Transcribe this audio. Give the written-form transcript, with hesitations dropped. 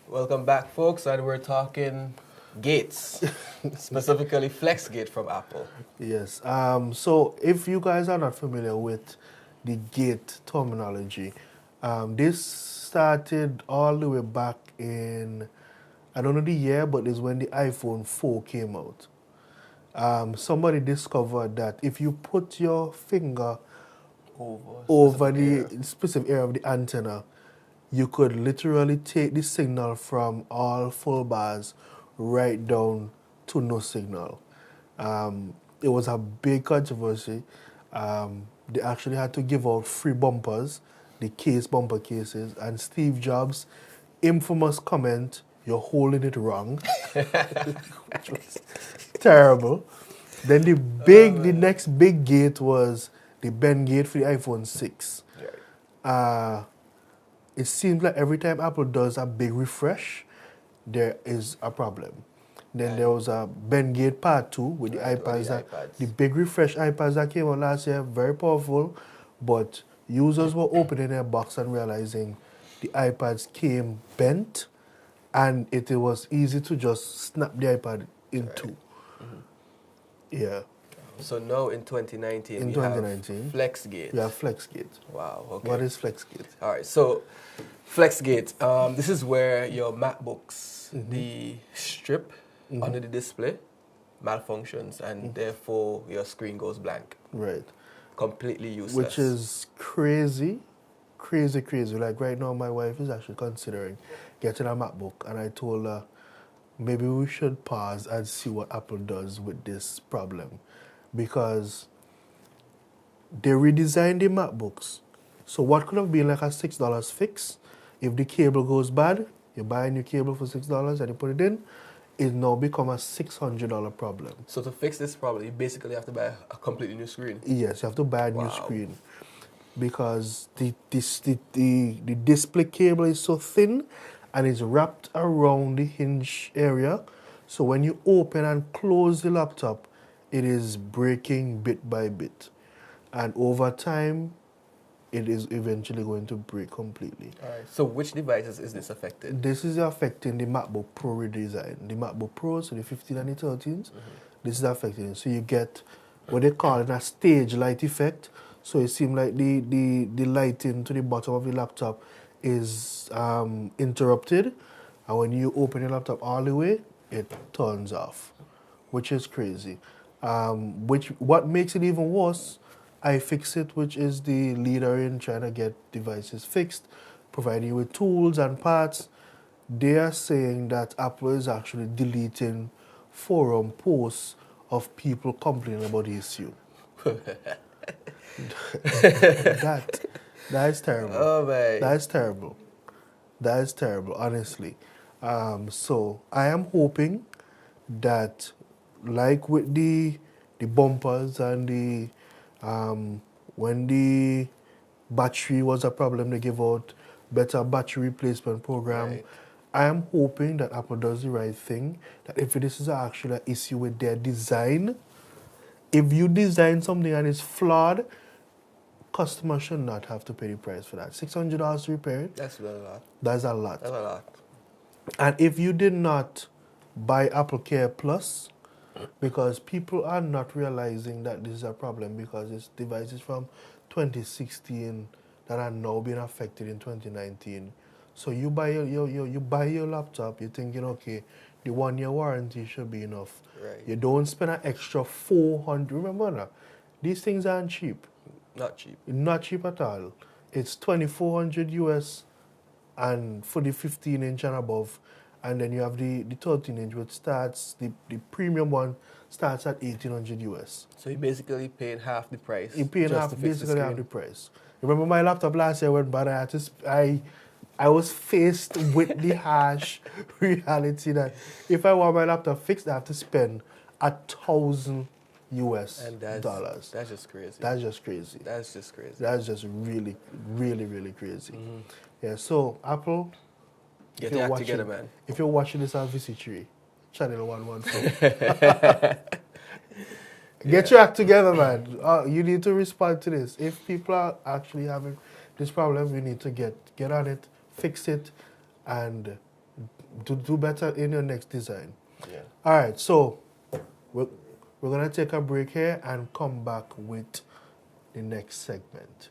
Welcome back, folks, and we're talking gates, specifically FlexGate from Apple. Yes. So if you guys are not familiar with the gate terminology, this started all the way back in, I don't know the year, but it's when the iPhone 4 came out. Somebody discovered that if you put your finger over the specific area of the antenna, you could literally take the signal from all full bars right down to no signal. It was a big controversy. They actually had to give out free bumpers, the bumper cases, and Steve Jobs' infamous comment, "You're holding it wrong," which was terrible. Then the next big gate was the bend gate for the iPhone 6. It seems like every time Apple does a big refresh, there is a problem. Then there was a bend gate part 2 with the iPads. The big refresh iPads that came out last year, very powerful, but users were opening their box and realizing the iPads came bent, and it was easy to just snap the iPad in two. Yeah. So now in 2019, In we 2019, have FlexGate. We have FlexGate. Wow, okay. What is FlexGate? All right, so FlexGate, this is where your MacBooks, the strip under the display malfunctions, and therefore your screen goes blank. Right. Completely useless. Which is crazy. Like right now, my wife is actually considering getting a MacBook, and I told her maybe we should pause and see what Apple does with this problem, because they redesigned the MacBooks. So what could have been like a $6 fix, if the cable goes bad, you buy a new cable for $6 and you put it in, it now become a $600 problem. So to fix this problem, you basically have to buy a completely new screen. Yes, you have to buy a new screen, because the display cable is so thin and it's wrapped around the hinge area. So when you open and close the laptop, it is breaking bit by bit. And over time, it is eventually going to break completely. All right. So which devices is this affecting? This is affecting the MacBook Pro redesign. The MacBook Pro, so the 15 and the 13s, this is affecting it. So you get what they call a stage light effect. So it seems like the lighting to the bottom of the laptop is interrupted. And when you open your laptop all the way, it turns off, which is crazy. What makes it even worse, iFixit, which is the leader in trying to get devices fixed, providing you with tools and parts, they are saying that Apple is actually deleting forum posts of people complaining about the issue. that is terrible. Oh, man. That is terrible, honestly. So I am hoping that, like with the bumpers and the when the battery was a problem, they give out better battery replacement program. Right. I am hoping that Apple does the right thing, that if this is actually an issue with their design, if you design something and it's flawed, customers should not have to pay the price for that. $600 to repair it? That's a lot. That's a lot. That's a lot. And if you did not buy Apple Care Plus, because people are not realizing that this is a problem, because it's devices from 2016 that are now being affected in 2019. So you buy you buy your laptop, you're thinking, okay, the 1-year warranty should be enough. Right. You don't spend an extra $400. Remember that these things aren't cheap. Not cheap. Not cheap at all. It's $2,400 US, and for the 15-inch and above. And then you have the 13-inch, which starts, the premium one starts at $1,800 US. So you're basically paying half the price. You're paying basically half the price. Remember my laptop last year went bad, I was faced with the harsh reality that if I want my laptop fixed, I have to spend $1,000 US dollars. That's just crazy. That's just crazy. That's just crazy. That's just really, really, really crazy. Yeah, so Apple, Get your act together, man. If you're watching this on VC3, channel 114. Get your act together, man. You need to respond to this. If people are actually having this problem, we need to get on it, fix it, and do better in your next design. Yeah. All right, so we're gonna take a break here and come back with the next segment.